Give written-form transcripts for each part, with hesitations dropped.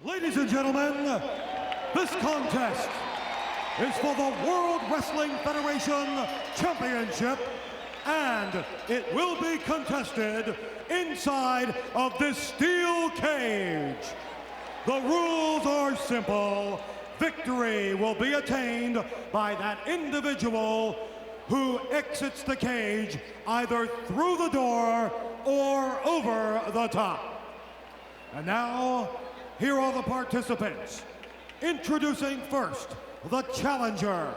Ladies and gentlemen, this contest is for the World Wrestling Federation Championship, and it will be contested inside of this steel cage. The rules are simple. Victory will be attained by that individual who exits the cage either through the door or over the top. And now, here are the participants. Introducing first, the challenger,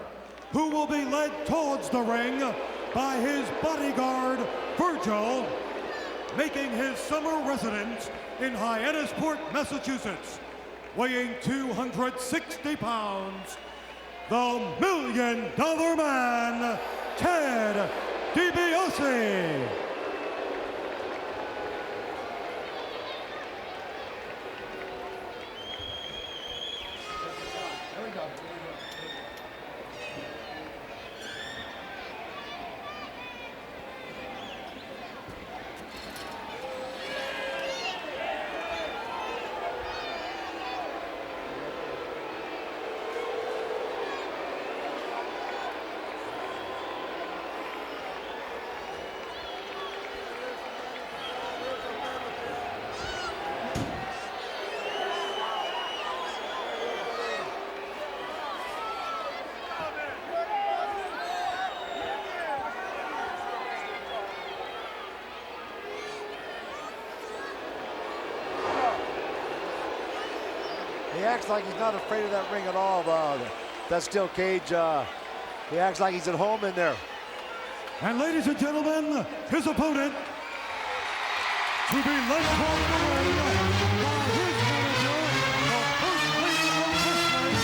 who will be led towards the ring by his bodyguard, Virgil, making his summer residence in Hyannisport, Massachusetts, weighing 260 pounds, the $1 Million Man, Ted DiBiase. He acts like he's not afraid of that ring at all, that steel cage. He acts like he's at home in there. And ladies and gentlemen, his opponent, to be led from the ring by his manager, the First Lady of Wrestling,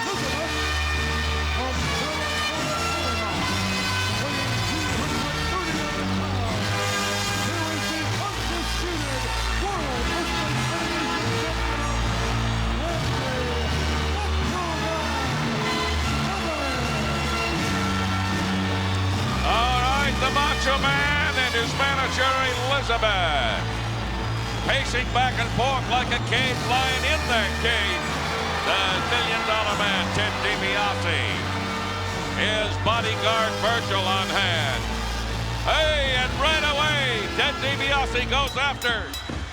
Elizabeth, from Carolina, weighing 239 pounds. Here is the undisputed World Wrestling Federation The Macho Man and his manager, Elizabeth, pacing back and forth like a cage lion in that cage. The $1 Million Man, Ted DiBiase, his bodyguard, Virgil, on hand. Hey, and right away, Ted DiBiase goes after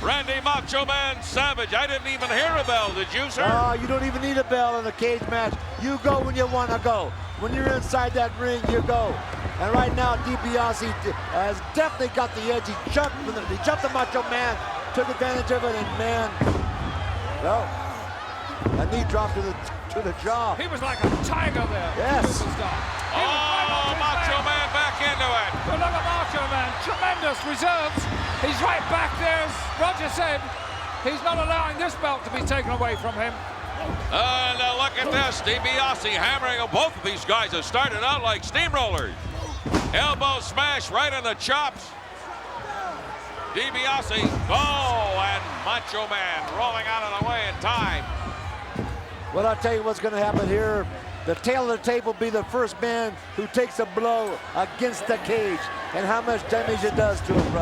Randy Macho Man Savage. I didn't even hear a bell, did you, sir? Oh, you don't even need a bell in a cage match. You go when you want to go. When you're inside that ring, you go. And right now, DiBiase has definitely got the edge. He jumped the Macho Man, took advantage of it, and man, well, a knee drop to the jaw. He was like a tiger there. Yes. Oh, Macho Man back into it. But look at Macho Man, tremendous reserves. He's right back there, as Roger said. He's not allowing this belt to be taken away from him. And look at this, DiBiase hammering on both of these guys have started out like steamrollers. Elbow smash right in the chops. DiBiase, and Macho Man rolling out of the way in time. Well, I'll tell you what's going to happen here. The tail of the tape will be the first man who takes a blow against the cage, and how much damage it does to him,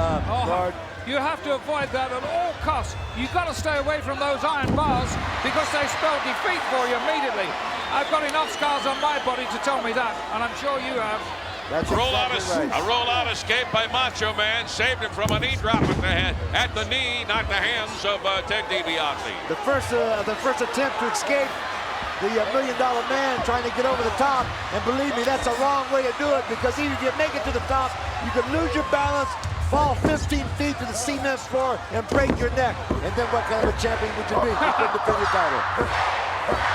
Lord. You have to avoid that at all costs. You've got to stay away from those iron bars because they spell defeat for you immediately. I've got enough scars on my body to tell me that, and I'm sure you have. That's exactly right. A roll-out escape by Macho Man saved him from a knee drop at the knee, not the hands of Ted DiBiase. The first attempt to escape the $1 Million Man trying to get over the top, and believe me, that's a wrong way to do it, because even if you make it to the top, you could lose your balance, fall 15 feet to the cement floor, and break your neck. And then what kind of a champion would you be? You couldn't defend your title.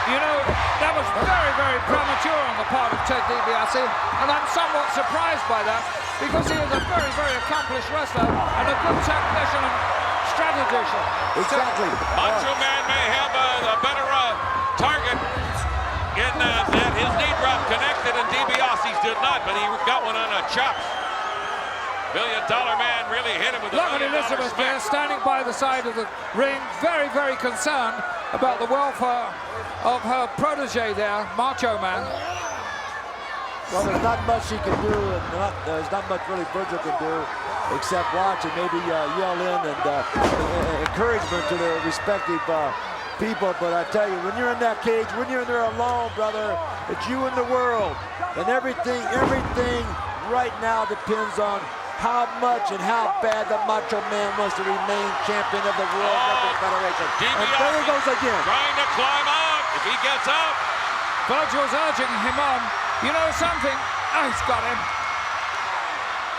You know, that was very, very premature on the part of Ted DiBiase, and I'm somewhat surprised by that, because he is a very, very accomplished wrestler and a good technician and strategist. Exactly. Macho Man may have a better target in that his knee drop connected and DiBiase's did not, but he got one on a chops. $1 Million Man really hit him with a Look at Elizabeth there, standing by the side of the ring, very, very concerned about the welfare of her protege there, Macho Man. Well, there's not much he can do, and there's not much really Virgil can do except watch and maybe yell in and encouragement to their respective people, but I tell you, when you're in that cage, when you're in there alone, brother, it's you and the world. And everything right now depends on how much and how bad the Macho Man wants to remain champion of the World Wrestling Federation. And there he goes again. Trying to climb out. If he gets up. Virgil's urging him on. You know something? Oh, he's got him.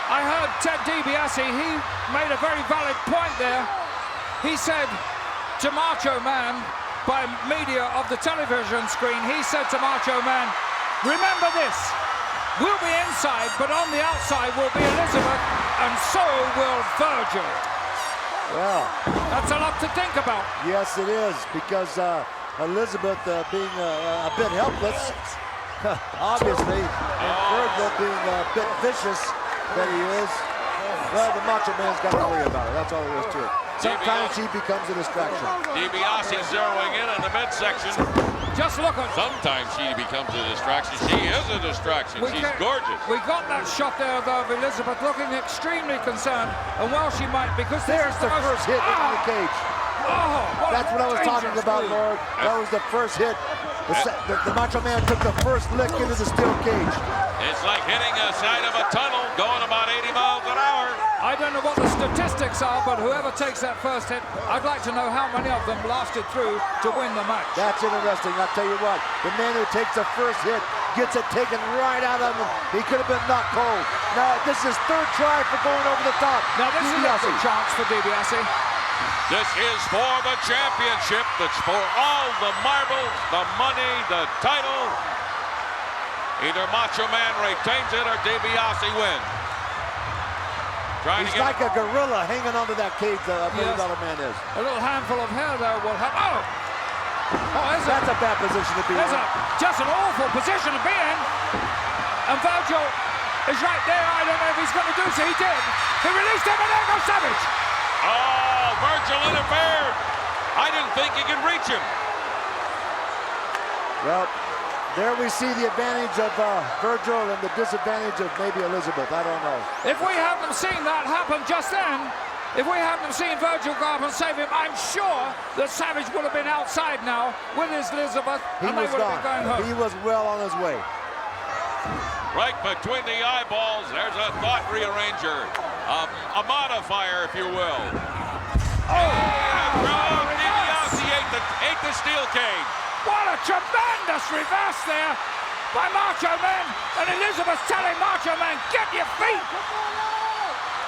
I heard Ted DiBiase, he made a very valid point there. He said to Macho Man, by media of the television screen, he said to Macho Man, remember this, we'll be inside, but on the outside will be Elizabeth, and so will Virgil. Well, that's a lot to think about. Yes, it is, because Elizabeth being a bit helpless, obviously, and Virgil being a bit vicious that he is, well, the Macho Man's got to worry about it. That's all there is to it. Sometimes he becomes a distraction. DiBiase zeroing in on the midsection. Just look at. Sometimes she becomes a distraction. She is a distraction. She's gorgeous. We got that shot there of Elizabeth looking extremely concerned, and well, she might, because there's the first hit into the cage. Oh, that's what I was talking about, Lord. That was the first hit. The Macho Man took the first lick into the steel cage. It's like hitting the side of a tunnel going about 80 miles an hour. I don't know what the statistics are, but whoever takes that first hit, I'd like to know how many of them lasted through to win the match. That's interesting. I'll tell you what, the man who takes the first hit gets it taken right out of him. He could have been knocked cold. Now, this is third try for going over the top. Now, this is a good chance for DiBiase. This is for the championship. It's for all the marbles, the money, the title. Either Macho Man retains it or DiBiase wins. He's like a gorilla hanging onto that cage, the $1 million Man is. A little handful of hair there will help. Oh! That's a bad position to be in. Just an awful position to be in. And Virgil is right there. I don't know if he's going to do so. He did. He released him, and there goes Savage. Oh, Virgil interfered. I didn't think he could reach him. Well, there we see the advantage of Virgil and the disadvantage of maybe Elizabeth. I don't know. If we hadn't seen that happen just then, if we hadn't seen Virgil go up and save him, I'm sure that Savage would have been outside now with his Elizabeth, and they would have been going home. He was well on his way. Right between the eyeballs, there's a thought rearranger, a modifier, if you will. DiBiase ate the steel cage. What a tremendous reverse there by Macho Man, and Elizabeth's telling Macho Man, get your feet.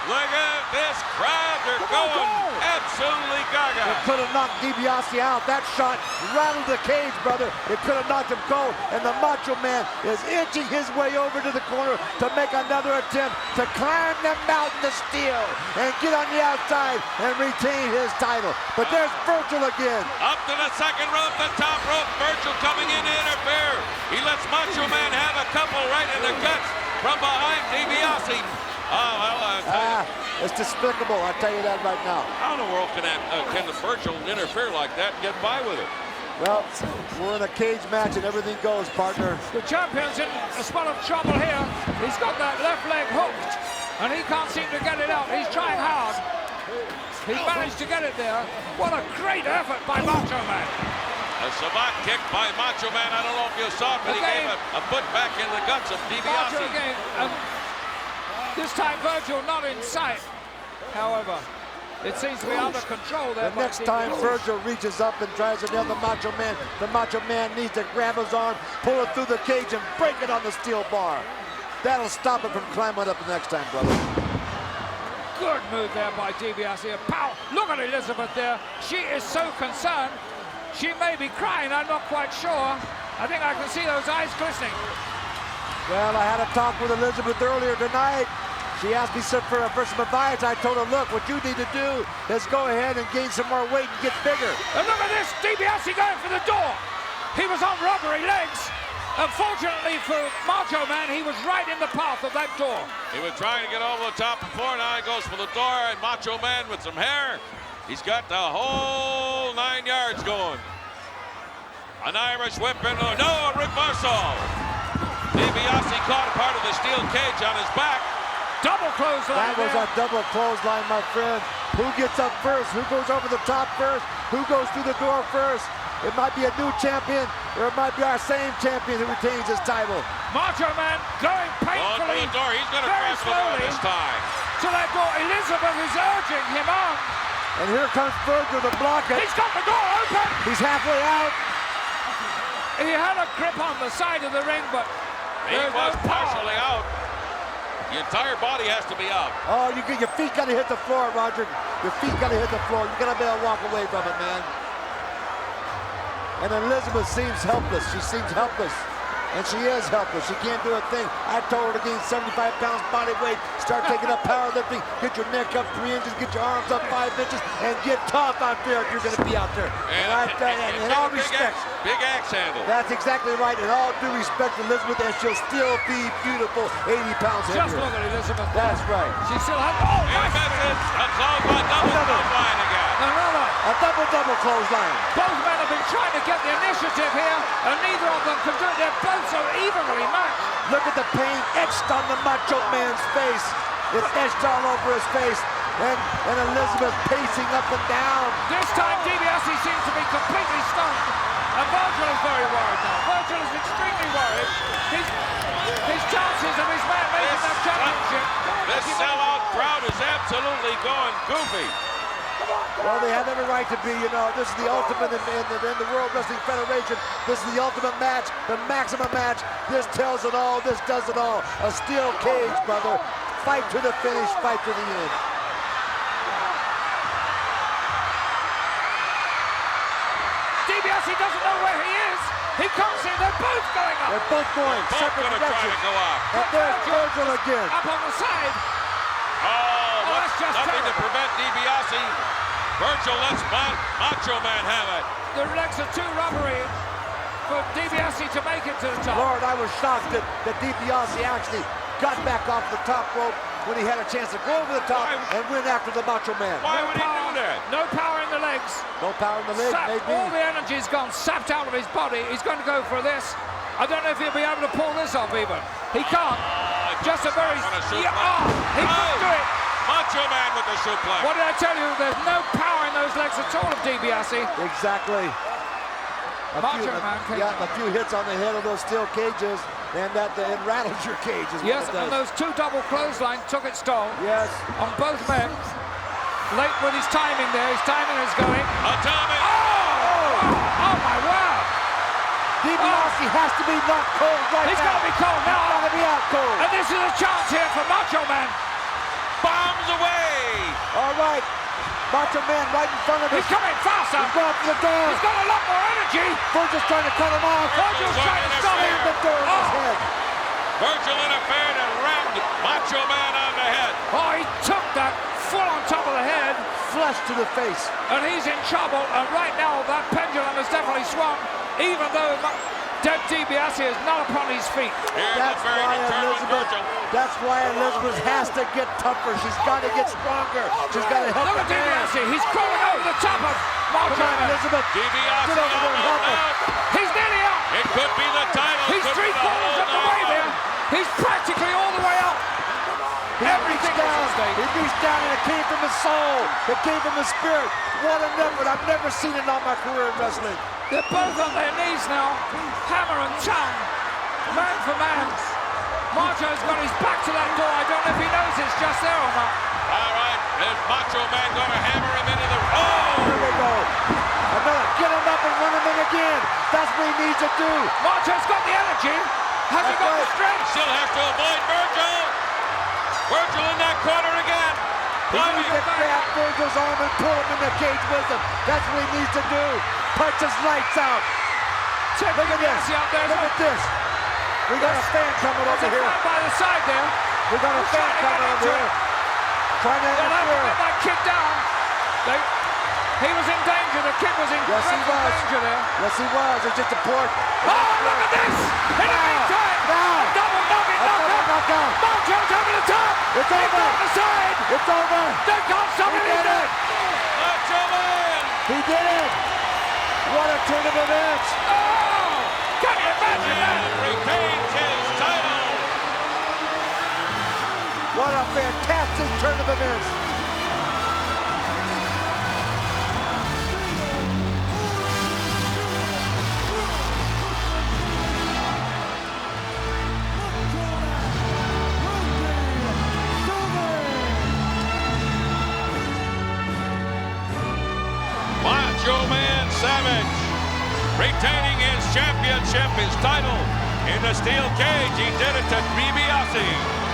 Look at this crowd, they're going absolutely gaga. It could have knocked DiBiase out. That shot rattled the cage, brother. It could have knocked him cold, and the Macho Man is inching his way over to the corner to make another attempt to climb the mountain of steel and get on the outside and retain his title. But there's Virgil again. Up to the second rope, the top rope. Virgil coming in to interfere. He lets Macho Man have a couple right in the guts from behind DiBiase. Oh, well, it's despicable, I'll tell you that right now. How in the world can the Virgil interfere like that and get by with it? Well, we're in a cage match and everything goes, partner. The champion's in a spot of trouble here. He's got that left leg hooked, and he can't seem to get it out. He's trying hard. He managed to get it there. What a great effort by Macho Man. A savant kick by Macho Man. I don't know if you saw it, but he gave a foot back in the guts of DiBiase. This time Virgil not in sight. However, it seems to be under control there. The next time Virgil reaches up and tries to nail the Macho Man needs to grab his arm, pull it through the cage, and break it on the steel bar. That'll stop it from climbing up the next time, brother. Good move there by DiBiase. Pow! Look at Elizabeth there. She is so concerned. She may be crying, I'm not quite sure. I think I can see those eyes glistening. Well, I had a talk with Elizabeth earlier tonight. She asked me for some advice. I told her, look, what you need to do is go ahead and gain some more weight and get bigger. And look at this, DiBiase going for the door. He was on rubbery legs. Unfortunately for Macho Man, he was right in the path of that door. He was trying to get over the top before, now he goes for the door, and Macho Man with some hair. He's got the whole 9 yards going. An Irish whip and a reversal. DiBiase caught part of the steel cage on his back. Double clothesline. That was a double clothesline, my friend. Who gets up first? Who goes over the top first? Who goes through the door first? It might be a new champion, or it might be our same champion who retains his title. Macho Man going painfully, the door. He's going to very cross the door slowly this time. to that door. Elizabeth is urging him on. And here comes Virgil to block it. He's got the door open. He's halfway out. He had a grip on the side of the ring, but He there's was no power. partially out. The entire body has to be out. Oh, your feet got to hit the floor, Roger. Your feet got to hit the floor. You got to be able to walk away from it, man. And Elizabeth seems helpless. She seems helpless. And she is helpless. She can't do a thing. I told her to gain 75 pounds body weight, start taking up powerlifting, get your neck up 3 inches, get your arms up 5 inches, and get tough out there if you're going to be out there. And in all respect, Big axe handle. that's exactly right. In all due respect to Elizabeth, and she'll still be beautiful 80 pounds Just heavier. look at Elizabeth. That's right. She still has. Oh, He nice. misses. A clothesline, double clothesline again. Another. A double clothesline. Both men have been trying to get the initiative here, and neither of them can do it. They're both so evenly matched. Look at the pain etched on the Macho Man's face. It's etched all over his face. And Elizabeth pacing up and down. This time, DiBiase seems to be completely stunned, and Virgil is very worried now. Virgil is extremely worried. His chances of his man making that championship. This sellout crowd is absolutely going goofy. Well, they have every right to be, you know. This is the ultimate in the World Wrestling Federation. This is the ultimate match, the maximum match. This tells it all. This does it all. A steel cage, brother. Fight to the finish. Fight to the end. DiBiase doesn't know where he is. He comes in. They're both going up. They're both going Both separate going to try directions. to go up. And there's Virgil again. Up on the side. Oh, that's just nothing to terrible. prevent DiBiase. Virgil lets Macho Man have it. The legs are too rubbery for DiBiase to make it to the top. Lord, I was shocked that DiBiase actually got back off the top rope when he had a chance to go over the top and win after the Macho Man. Why would he do that? No power in the legs. No power in the leg, maybe. All the energy's gone sapped out of his body. He's going to go for this. I don't know if he'll be able to pull this off even. He can't. Just a very... he couldn't do it. Macho Man with the suplex. What did I tell you? There's no power in those legs at all of DiBiase. Exactly. Macho Man came Yeah, a few hits on the head of those steel cages, and it rattles your cages. Yes, and those two double clotheslines took its toll Yes. on both men. Late with his timing there. His timing is going. Atomic. Oh my word! DiBiase has to be knocked cold right He's now. got to be cold He's now. got to be out cold. And this is a chance here for Macho Man. Bombs away. All right. Macho Man right in front of us. He's coming faster. He's going for the door. He's got a lot more energy. Virgil's trying to cut him off. Virgil's trying to stop him. The door in his head. Virgil interfered and rammed Macho Man on the head. Oh, he took that full on top of the head. Flush to the face. And he's in trouble. And right now, that pendulum has definitely swung. Even though Dead DiBiase is not upon his feet. Here's a very determined Virgil. That's why Elizabeth has to get tougher. She's got to get stronger. She's got to help Look the at man. DiBiase. He's crawling over the top of Macho Come on, Man. Elizabeth. DiBiase Get over there and help him. out. He's nearly out. It could be the title. He's could be three the quarters whole of the way night. there. He's practically all the way up. He Everything reached is down. at stake. He reached down and it came from his soul. It came from his spirit. What an effort. I've never seen it in all my career in wrestling. They're both on their knees now, hammer and tongue, man for man. Macho's got his back to that door. I don't know if he knows it's just there or not. All right, is Macho Man going to hammer him into the... Oh! Here we go. Another. Get him up and run him in again. That's what he needs to do. Macho's got the energy. Has he got the strength? Still has to avoid Virgil. Virgil in that corner again. He Climbing needs to back. grab Virgil's arm and pull him in the cage with him. That's what he needs to do. Punch his lights out. Check Look at this. DiBiase out there. Look at this. We got a fan coming There's over a here. fan by the side there. We got a fan trying to coming get over into here. it. Trying to They'll have to interfere. get that kid down. He was in danger. The kid was in Yes, he dreadful was. danger there. Yes, he was. It's just a port. Oh, look at this! In the meantime, Now. double knockout. Knockout. Macho's over the top. It's He's over. on the side. It's over. They can't stop He him. did it. Macho Man. He did it. What a turn of events. Oh, can you imagine that? And retains his title. What a fantastic turn of events. Macho Man Savage, retaining his championship, his title in the steel cage. He did it to DiBiase.